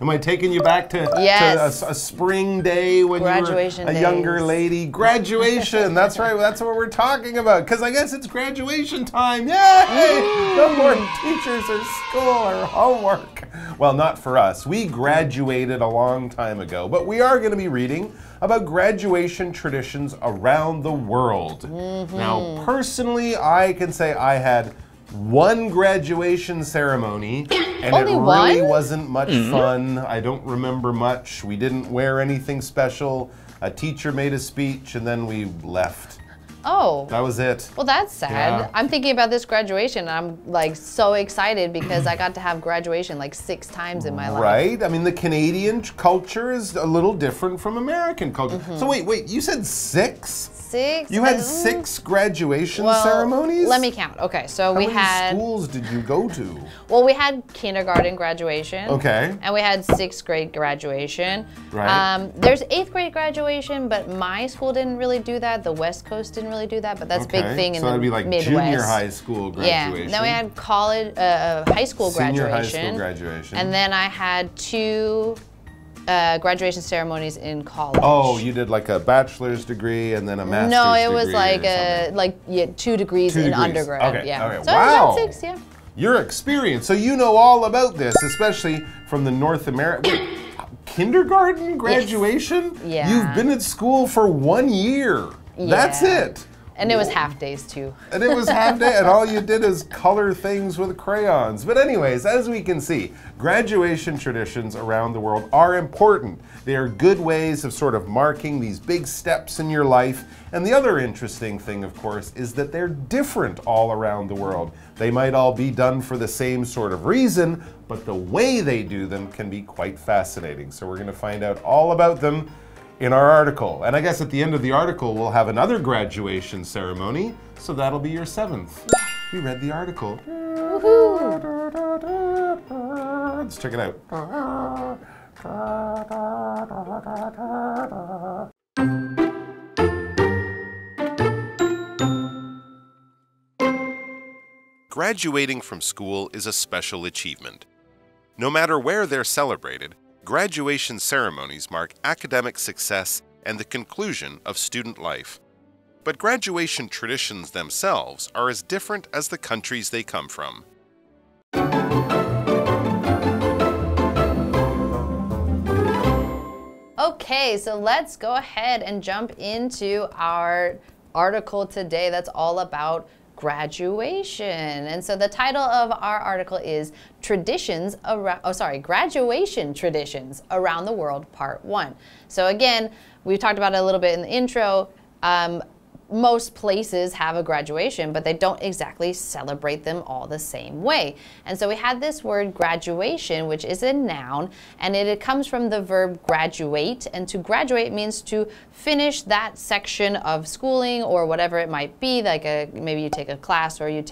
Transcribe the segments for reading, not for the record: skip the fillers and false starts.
Am I taking you back to, yes. to a spring day when graduation you were a younger lady? Graduation, that's right, that's what we're talking about. Because I guess it's graduation time. Yay! No more teachers or school or homework. Well, not for us. We graduated a long time ago, but we are going to be reading about graduation traditions around the world. Now, personally, I can say I had one graduation ceremony, and Only it really one? wasn't much fun. I don't remember much. We didn't wear anything special. A teacher made a speech, and then we left. Oh. That was it. Well, that's sad. Yeah. I'm thinking about this graduation, and I'm like so excited because I got to have graduation like 6 times in my life. Right? I mean, the Canadian culture is a little different from American culture. So wait, you said 6? 6? You had 6 graduation well, ceremonies? Let me count. Okay, so How we many had schools did you go to? Well, we had kindergarten graduation. Okay. And we had 6th grade graduation. Right. There's 8th grade graduation, but my school didn't really do that. The West Coast didn't really do that, but that's a big thing in the Midwest. So that'd be like Midwest. junior high school graduation. Yeah. Then we had college, high school Senior graduation. high school graduation. And then I had 2 graduation ceremonies in college. Oh, you did like a bachelor's degree and then a master's degree. No, it was like 2 degrees in undergrad. Okay. Yeah. Okay. So Wow. about 6, yeah. Your experience. So you know all about this, especially from the North America. Wait, kindergarten graduation? Yeah. You've been at school for 1 year. That's Yeah. it. And it was half days too. And it was half day, and all you did is color things with crayons. But anyways, as we can see, graduation traditions around the world are important. They are good ways of sort of marking these big steps in your life. And the other interesting thing, of course, is that they're different all around the world. They might all be done for the same sort of reason, but the way they do them can be quite fascinating. So we're going to find out all about them in our article. And I guess at the end of the article, we'll have another graduation ceremony, so that'll be your 7th. We read the article. Let's check it out. Graduating from school is a special achievement. No matter where they're celebrated, graduation ceremonies mark academic success and the conclusion of student life. But graduation traditions themselves are as different as the countries they come from. Okay, so let's go ahead and jump into our article today that's all about graduation. And so the title of our article is Graduation Traditions Around the World, Part 1. So again, we talked about it a little bit in the intro. Most places have a graduation, but they don't exactly celebrate them all the same way. And so we had this word graduation, which is a noun, and it comes from the verb graduate. And to graduate means to finish that section of schooling or whatever it might be, like maybe you take a class or you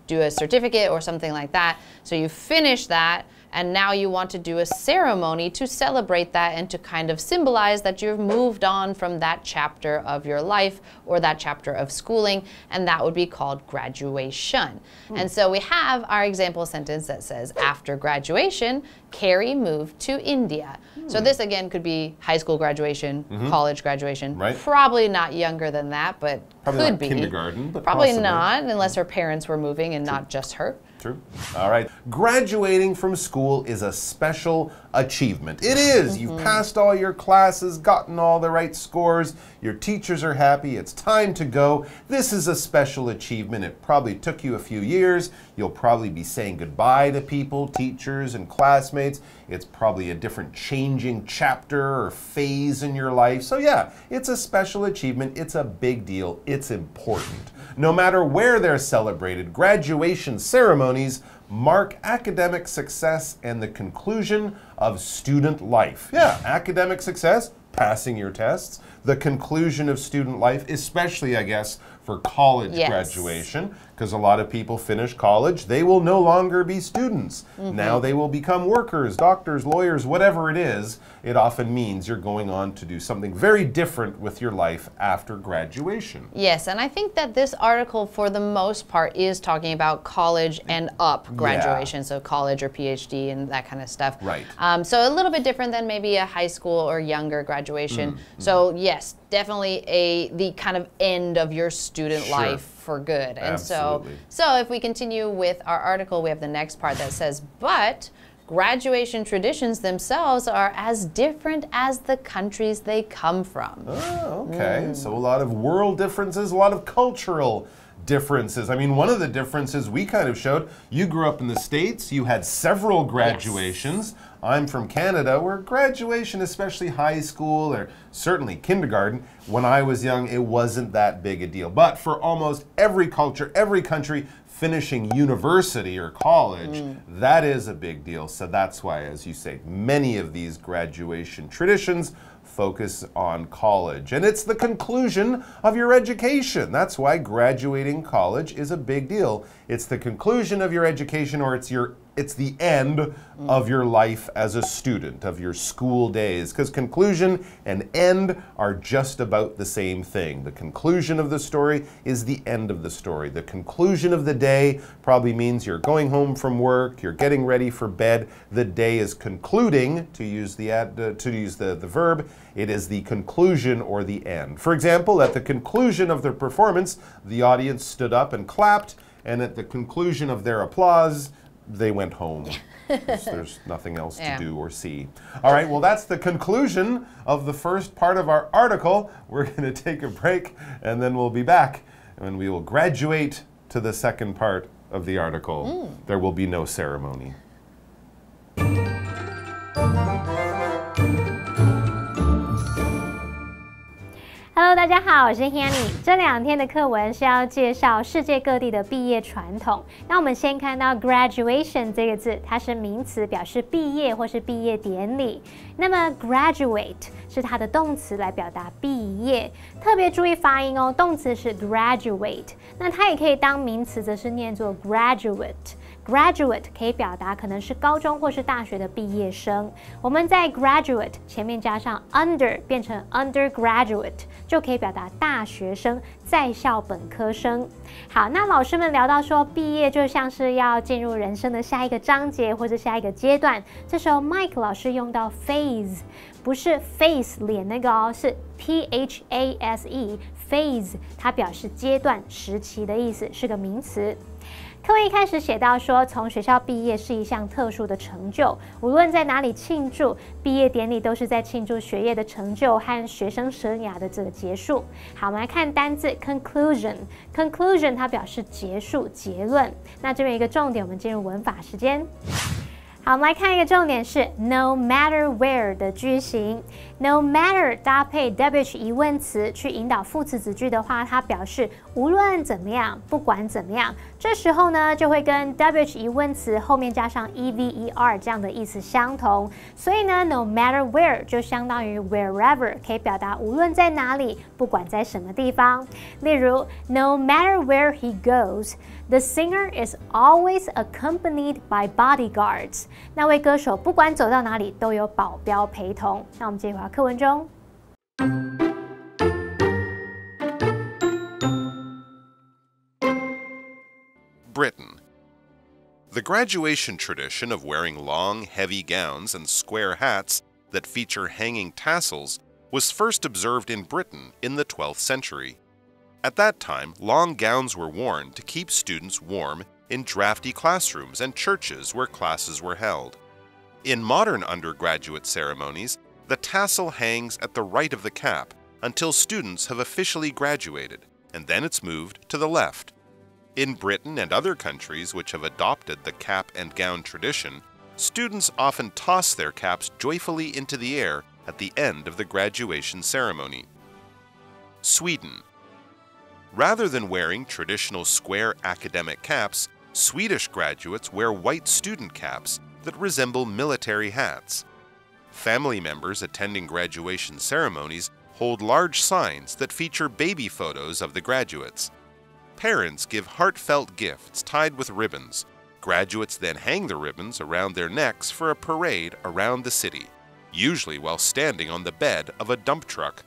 do a certificate or something like that. So you finish that, and now you want to do a ceremony to celebrate that and to kind of symbolize that you've moved on from that chapter of your life or that chapter of schooling, and that would be called graduation. And so we have our example sentence that says, after graduation, Carrie moved to India. So this again could be high school graduation, college graduation, probably not younger than that, but probably could not be. Kindergarten, but probably possibly. not, unless her parents were moving and not just her. True. All right. Graduating from school is a special achievement. It is. You've passed all your classes, gotten all the right scores, your teachers are happy, it's time to go. This is a special achievement. It probably took you a few years. You'll probably be saying goodbye to people, teachers, and classmates. It's probably a different changing chapter or phase in your life. So yeah, it's a special achievement. It's a big deal. It's important. no matter where they're celebrated, graduation ceremonies mark academic success and the conclusion of student life. Yeah, academic success, passing your tests, the conclusion of student life, especially, I guess, for college graduation, because a lot of people finish college, they will no longer be students. Now they will become workers, doctors, lawyers, whatever it is. It often means you're going on to do something very different with your life after graduation. Yes, and I think that this article, for the most part, is talking about college and up graduation, so college or PhD and that kind of stuff. Right. So a little bit different than maybe a high school or younger graduation. So yes, definitely the kind of end of your student life for good. And so if we continue with our article, we have the next part that says, but graduation traditions themselves are as different as the countries they come from. Oh, okay. So a lot of world differences, a lot of cultural differences. I mean, one of the differences we kind of showed, you grew up in the States, you had several graduations. I'm from Canada, where graduation, especially high school or certainly kindergarten, when I was young, it wasn't that big a deal. But for almost every culture, every country, finishing university or college, that is a big deal. So that's why, as you say, many of these graduation traditions focus on college. And it's the conclusion of your education. That's why graduating college is a big deal. It's the conclusion of your education, or it's the end of your life as a student, of your school days, because conclusion and end are just about the same thing. The conclusion of the story is the end of the story. The conclusion of the day probably means you're going home from work, you're getting ready for bed, the day is concluding, to use the verb. It is the conclusion or the end. For example, at the conclusion of the performance, the audience stood up and clapped, and at the conclusion of their applause, they went home. There's nothing else to do or see. All right, well, that's the conclusion of the first part of our article. We're going to take a break, and then we'll be back, and we will graduate to the second part of the article. There will be no ceremony. Hello， 大家好，我是 Hanny。这2天的课文是要介绍世界各地的毕业传统。那我们先看到 graduation 这个字，它是名词，表示毕业或是毕业典礼。那么 graduate 是它的动词，来表达毕业。特别注意发音哦，动词是 graduate， 那它也可以当名词，则是念作 graduate。Graduate 可以表达可能是高中或是大学的毕业生。我们在 graduate 前面加上 under， 变成 undergraduate， 就可以表达大学生、在校本科生。好，那老师们聊到说，毕业就像是要进入人生的下一个章节或者下一个阶段。这时候 Mike 老师用到 phase， 不是 face 脸那个哦，是 phase，phase 它表示阶段、时期的意思，是个名词。课文一开始写到说，从学校毕业是一项特殊的成就，无论在哪里庆祝，毕业典礼都是在庆祝学业的成就和学生生涯的这个结束。好，我们来看单字 conclusion，conclusion 它表示结束、结论。那这边有一个重点，我们进入文法时间。好，我们来看一个重点是 no matter where 的句型。no matter 搭配 WH 疑问词去引导副词子句的话，它表示无论怎么样，不管怎么样。这时候呢，就会跟 WH 疑问词后面加上 EVER 这样的意思相同。所以呢 no matter where 就相当于 wherever， 可以表达无论在哪里，不管在什么地方。例如 no matter where he goes，the singer is always accompanied by bodyguards。那位歌手不管走到哪里都有保镖陪同。那我们接回到课文中。Britain. The graduation tradition of wearing long, heavy gowns and square hats that feature hanging tassels was first observed in Britain in the 12th century. At that time, long gowns were worn to keep students warm in drafty classrooms and churches where classes were held. In modern undergraduate ceremonies, the tassel hangs at the right of the cap until students have officially graduated, and then it's moved to the left. In Britain and other countries which have adopted the cap and gown tradition, students often toss their caps joyfully into the air at the end of the graduation ceremony. Sweden. Rather than wearing traditional square academic caps, Swedish graduates wear white student caps that resemble military hats. Family members attending graduation ceremonies hold large signs that feature baby photos of the graduates. Parents give heartfelt gifts tied with ribbons. Graduates then hang the ribbons around their necks for a parade around the city, usually while standing on the bed of a dump truck.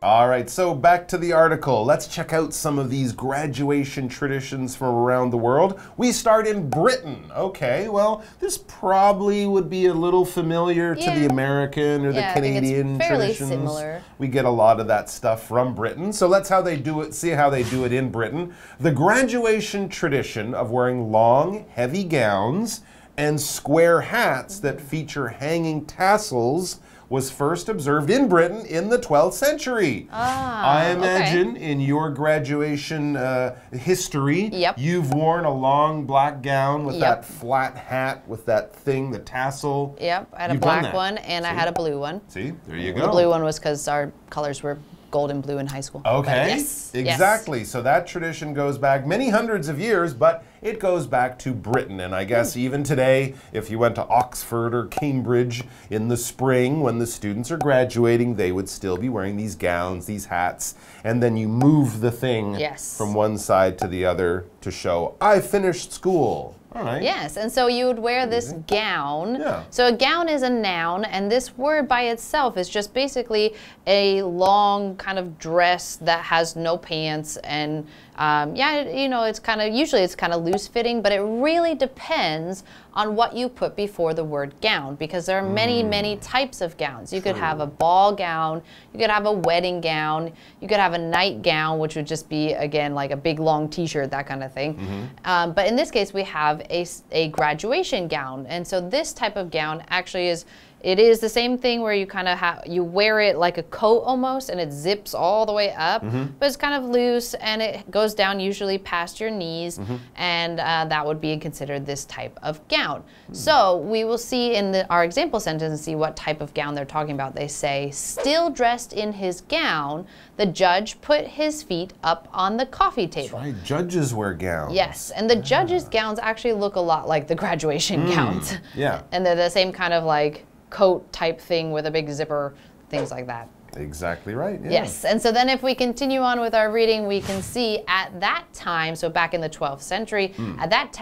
All right, so back to the article. Let's check out some of these graduation traditions from around the world. We start in Britain. Okay, well, this probably would be a little familiar to the American or the Canadian I think it's fairly traditions. Similar. We get a lot of that stuff from Britain. So let's see how they do it in Britain. The graduation tradition of wearing long, heavy gowns and square hats that feature hanging tassels was first observed in Britain in the 12th century. I imagine in your graduation history, you've worn a long black gown with that flat hat with that thing, the tassel. Yep, I had a black one and I had a blue one. See, there you go. The blue one was because our colors were gold and blue in high school. Okay, yes, exactly. So that tradition goes back many hundreds of years, but it goes back to Britain. And I guess even today, if you went to Oxford or Cambridge in the spring when the students are graduating, they would still be wearing these gowns, these hats, and then you move the thing from one side to the other to show, I finished school. All right. Yes, and so you would wear this gown. So a gown is a noun, and this word by itself is just basically a long kind of dress that has no pants, and you know, it's kind of, usually it's kind of loose fitting, but it really depends on what you put before the word gown, because there are many, many types of gowns. You could have a ball gown, you could have a wedding gown, you could have a nightgown, which would just be, again, like a big long t-shirt, that kind of thing. But in this case, we have a graduation gown. And so this type of gown actually is, it is the same thing where you kind of you wear it like a coat almost, and it zips all the way up, but it's kind of loose and it goes down usually past your knees, and that would be considered this type of gown. So we will see in our example sentence and see what type of gown they're talking about. They say, still dressed in his gown, the judge put his feet up on the coffee table. That's right, judges wear gowns. Yes, and the judges' gowns actually look a lot like the graduation gowns. And they're the same kind of like coat type thing with a big zipper, things like that. Exactly right. Yes, and so then if we continue on with our reading, we can see at that time, so back in the 12th century, at that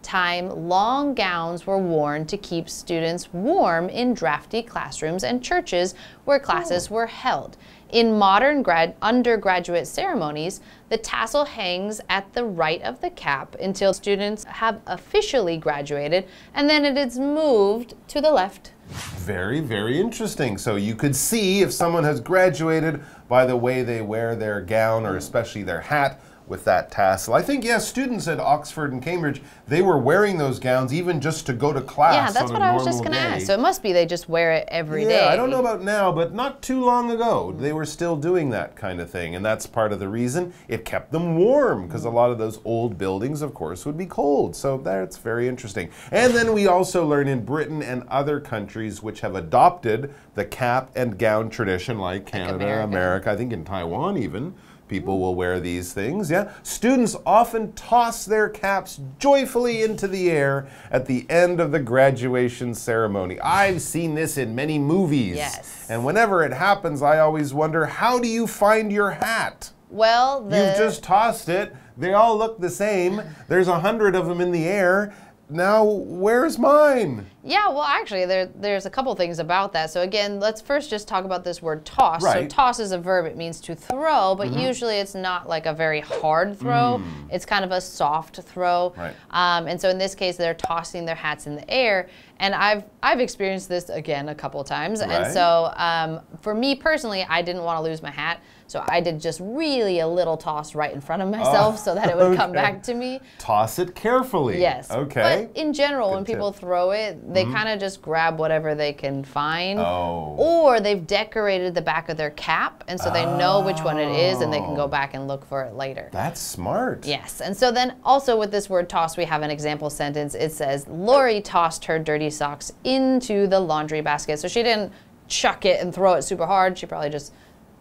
time, long gowns were worn to keep students warm in drafty classrooms and churches where classes were held. In modern undergraduate ceremonies, the tassel hangs at the right of the cap until students have officially graduated, and then it is moved to the left. Very, very interesting. So you could see if someone has graduated by the way they wear their gown, or especially their hat with that tassel. I think, yes, students at Oxford and Cambridge, they were wearing those gowns even just to go to class. Yeah, that's what I was just going to ask. So it must be they just wear it every day. Yeah, I don't know about now, but not too long ago, they were still doing that kind of thing. And that's part of the reason it kept them warm, because a lot of those old buildings, of course, would be cold. So that's very interesting. And then we also learn in Britain and other countries which have adopted the cap and gown tradition, like Canada, America, I think in Taiwan even. People will wear these things, Students often toss their caps joyfully into the air at the end of the graduation ceremony. I've seen this in many movies. Yes. And whenever it happens, I always wonder, how do you find your hat? Well, You've just tossed it. They all look the same. There's 100 of them in the air. Now, where's mine? Yeah, well, actually, there's a couple things about that. So again, let's first just talk about this word toss. So toss is a verb. It means to throw, but usually it's not like a very hard throw. It's kind of a soft throw. And so in this case, they're tossing their hats in the air. And I've experienced this, again, a couple times. And so for me personally, I didn't want to lose my hat. So I did just really a little toss right in front of myself so that it would come back to me. Toss it carefully. Yes. Okay. But in general, when people throw it, they kind of just grab whatever they can find. Or they've decorated the back of their cap, and so they know which one it is, and they can go back and look for it later. That's smart. Yes. And so then also with this word toss, we have an example sentence. It says, Lori tossed her dirty socks into the laundry basket. So she didn't chuck it and throw it super hard. She probably just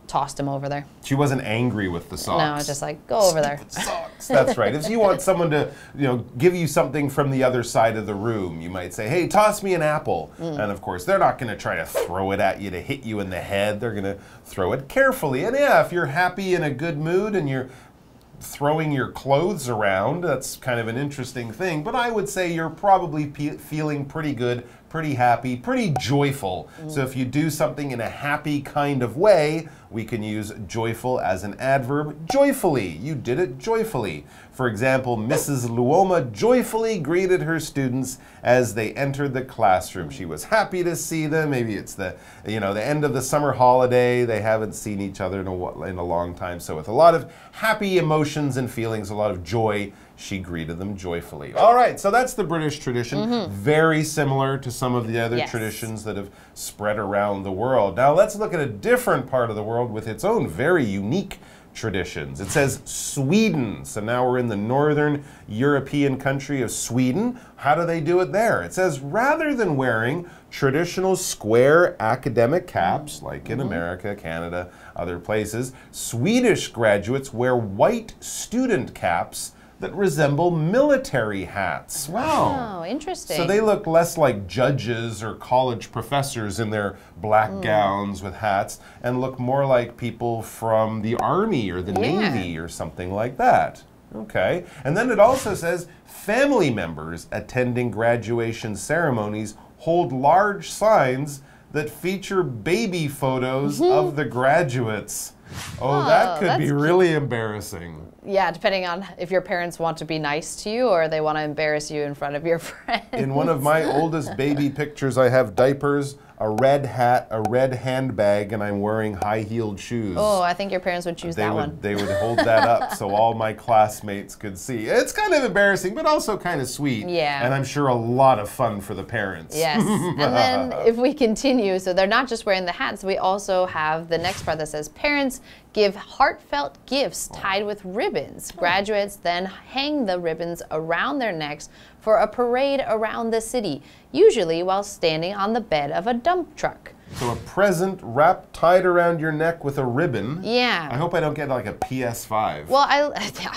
tossed him over there. She wasn't angry with the socks. No, just like, go over there. Socks. That's right. If you want someone to, give you something from the other side of the room, you might say, hey, toss me an apple. And of course, they're not going to try to throw it at you to hit you in the head. They're going to throw it carefully. And yeah, if you're happy, in a good mood, and you're throwing your clothes around, that's kind of an interesting thing. But I would say you're probably feeling pretty good, pretty happy, pretty joyful. So if you do something in a happy kind of way, we can use joyful as an adverb. Joyfully. You did it joyfully. For example, Mrs. Luoma joyfully greeted her students as they entered the classroom. She was happy to see them. Maybe it's the end of the summer holiday. They haven't seen each other in a long time. So with a lot of happy emotions and feelings, a lot of joy, she greeted them joyfully. All right, so that's the British tradition. Very similar to some of the other traditions that have spread around the world. Now let's look at a different part of the world with its own very unique traditions. It says Sweden. So now we're in the northern European country of Sweden. How do they do it there? It says rather than wearing traditional square academic caps, like in America, Canada, other places, Swedish graduates wear white student caps that resemble military hats. Wow. Oh, interesting. So they look less like judges or college professors in their black gowns with hats and look more like people from the Army or the Navy or something like that. Okay. And then it also says family members attending graduation ceremonies hold large signs that feature baby photos of the graduates. Oh, that could be really embarrassing. Yeah, depending on if your parents want to be nice to you or they want to embarrass you in front of your friends. In one of my oldest baby pictures, I have diapers, a red hat, a red handbag, and I'm wearing high-heeled shoes. Oh, I think your parents would choose that one. They would hold that up so all my classmates could see. It's kind of embarrassing, but also kind of sweet. Yeah. And I'm sure a lot of fun for the parents. Yes. And then if we continue, so they're not just wearing the hats, we also have the next part that says parents give heartfelt gifts tied with ribbons. Graduates then hang the ribbons around their necks for a parade around the city, usually while standing on the bed of a dump truck. So a present wrapped tied around your neck with a ribbon. Yeah. I hope I don't get like a PS5. Well,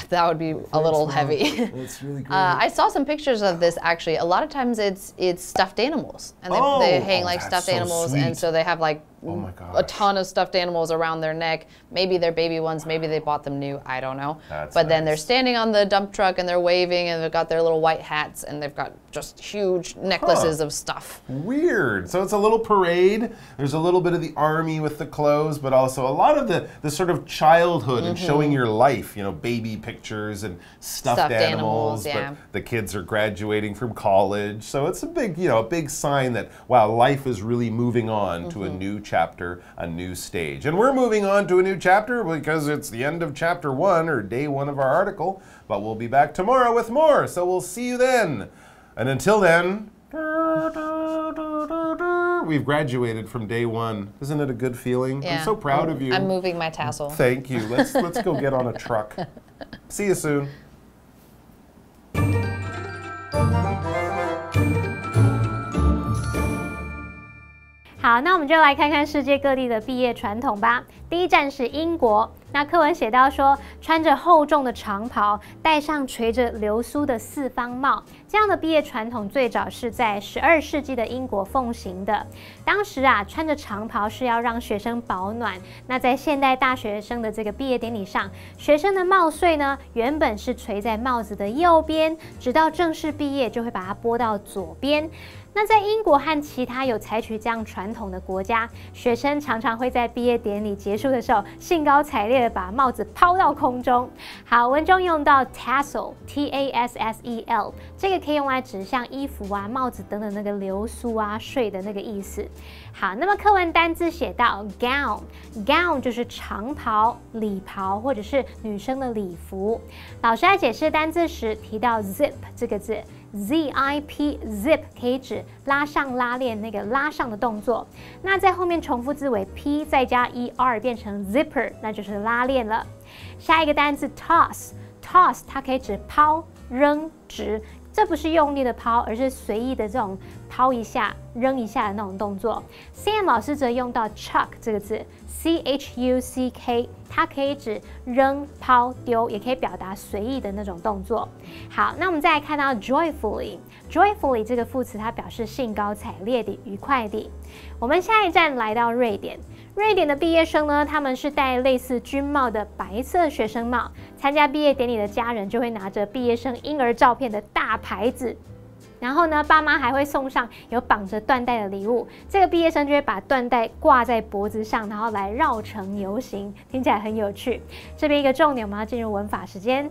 that would be a little heavy. That's really great. I saw some pictures of this actually. A lot of times it's stuffed animals, and they hang like stuffed animals, and so they have like a ton of stuffed animals around their neck. Maybe they're baby ones, maybe they bought them new, I don't know. But then they're standing on the dump truck and they're waving and they've got their little white hats and they've got just huge necklaces of stuff. Weird. So it's a little parade. There's a little bit of the army with the clothes, but also a lot of the sort of childhood and showing your life, baby pictures and stuffed animals. But the kids are graduating from college. So it's a big, a big sign that, wow, life is really moving on to a new chapter, a new stage. And we're moving on to a new chapter because it's the end of chapter 1 or day 1 of our article. But we'll be back tomorrow with more. So we'll see you then. And until then, we've graduated from day 1. Isn't it a good feeling? Yeah. I'm so proud of you. I'm moving my tassel. Thank you. Let's go get on a truck. See you soon. 好，那我们就来看看世界各地的毕业传统吧。第一站是英国。那课文写到说，穿着厚重的长袍，戴上垂着流苏的四方帽，这样的毕业传统最早是在12世纪的英国奉行的。当时啊，穿着长袍是要让学生保暖。那在现代大学生的这个毕业典礼上，学生的帽穗呢，原本是垂在帽子的右边，直到正式毕业就会把它拨到左边。那在英国和其他有采取这样传统的国家，学生常常会在毕业典礼结束的时候，兴高采烈的把帽子抛到空中。好，文中用到 tassel T-A-S-S-E-L， 这个可以用来指像衣服啊、帽子等等那个流苏啊、穗的那个意思。好，那么课文单字写到 gown 就是长袍、礼袍或者是女生的礼服。老师在解释单字时提到 zip 这个字。Z-I-P zip 可以指拉上拉链那个拉上的动作，那在后面重复字尾 P 再加 ER 变成 zipper， 那就是拉链了。下一个单字 toss 它可以指抛、扔、掷。这不是用力的抛，而是随意的这种抛一下、扔一下的那种动作。Sam 老师则用到 chuck 这个字 ，C-H-U-C-K， 它可以指扔、抛、丢，也可以表达随意的那种动作。好，那我们再来看到 joyfully 这个副词，它表示兴高采烈地、愉快地。我们下一站来到瑞典。瑞典的毕业生呢，他们是戴类似军帽的白色学生帽。参加毕业典礼的家人就会拿着毕业生婴儿照片的大牌子，然后呢，爸妈还会送上有绑着缎带的礼物。这个毕业生就会把缎带挂在脖子上，然后来绕城游行，听起来很有趣。这边一个重点，我们要进入文法时间。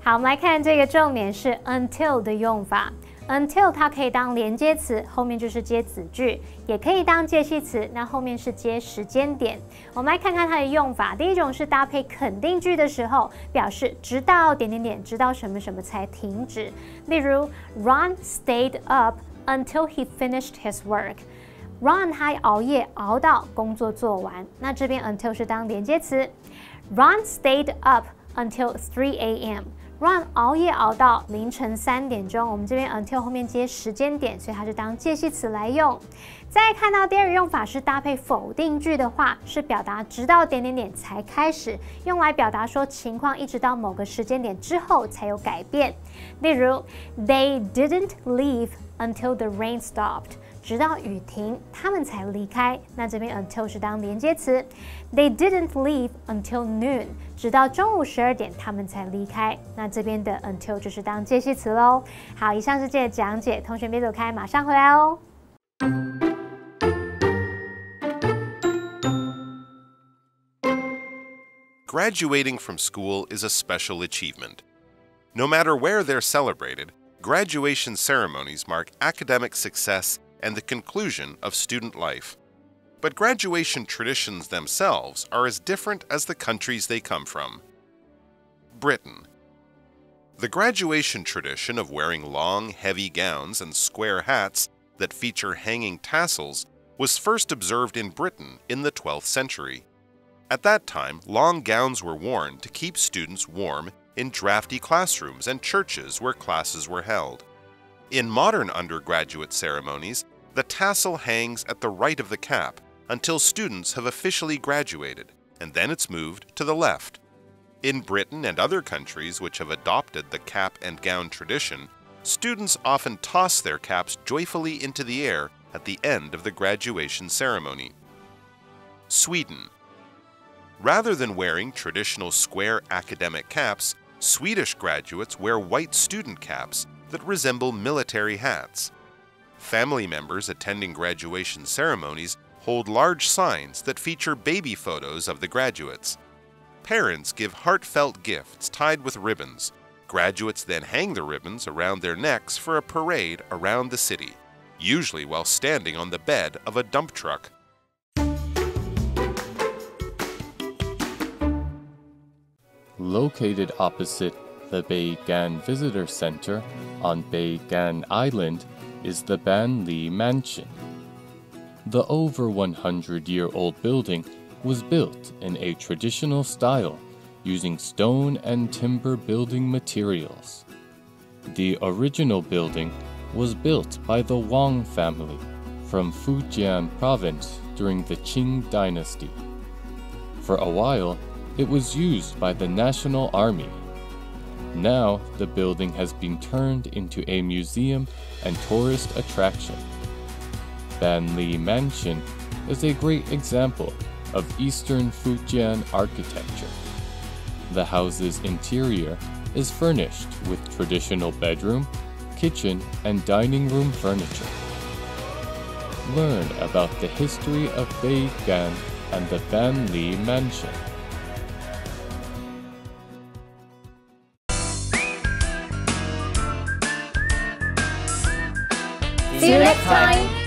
好，我们来看这个重点是 until 的用法。Until 它可以当连接词，后面就是接子句，也可以当介系词，那后面是接时间点。我们来看看它的用法。第一种是搭配肯定句的时候，表示直到点点点，直到什么什么才停止。例如 Ron stayed up until he finished his work。Ron 他熬夜熬到工作做完，那这边 until 是当连接词。Ron stayed up until 3 a.m.Ron 熬夜熬到凌晨3点钟，我们这边 until 后面接时间点，所以它是当介系词来用。再看到第二个用法是搭配否定句的话，是表达直到点点点才开始，用来表达说情况一直到某个时间点之后才有改变。例如 They didn't leave until the rain stopped。直到雨停，他们才离开。那这边 until 是当连接词。They didn't leave until noon。直到中午12点，他们才离开。那这边的 until 就是当介系词喽。好，以上是这个讲解，同学别走开，马上回来哦。Graduating from school is a special achievement. No matter where they're celebrated, graduation ceremonies mark academic success and the conclusion of student life. But graduation traditions themselves are as different as the countries they come from. Britain. The graduation tradition of wearing long, heavy gowns and square hats that feature hanging tassels was first observed in Britain in the 12th century. At that time, long gowns were worn to keep students warm in drafty classrooms and churches where classes were held. In modern undergraduate ceremonies, the tassel hangs at the right of the cap until students have officially graduated, and then it's moved to the left. In Britain and other countries which have adopted the cap and gown tradition, students often toss their caps joyfully into the air at the end of the graduation ceremony. Sweden. Rather than wearing traditional square academic caps, Swedish graduates wear white student caps that resemble military hats. Family members attending graduation ceremonies hold large signs that feature baby photos of the graduates. Parents give heartfelt gifts tied with ribbons. Graduates then hang the ribbons around their necks for a parade around the city, usually while standing on the bed of a dump truck. Located opposite the Beigan Visitor Center on Beigan Island is the Banli Mansion. The over 100-year-old building was built in a traditional style using stone and timber building materials. The original building was built by the Wang family from Fujian province during the Qing dynasty. For a while, it was used by the National Army. Now, the building has been turned into a museum and tourist attraction. Banli Mansion is a great example of Eastern Fujian architecture. The house's interior is furnished with traditional bedroom, kitchen, and dining room furniture. Learn about the history of Beigan and the Banli Mansion. See you next time!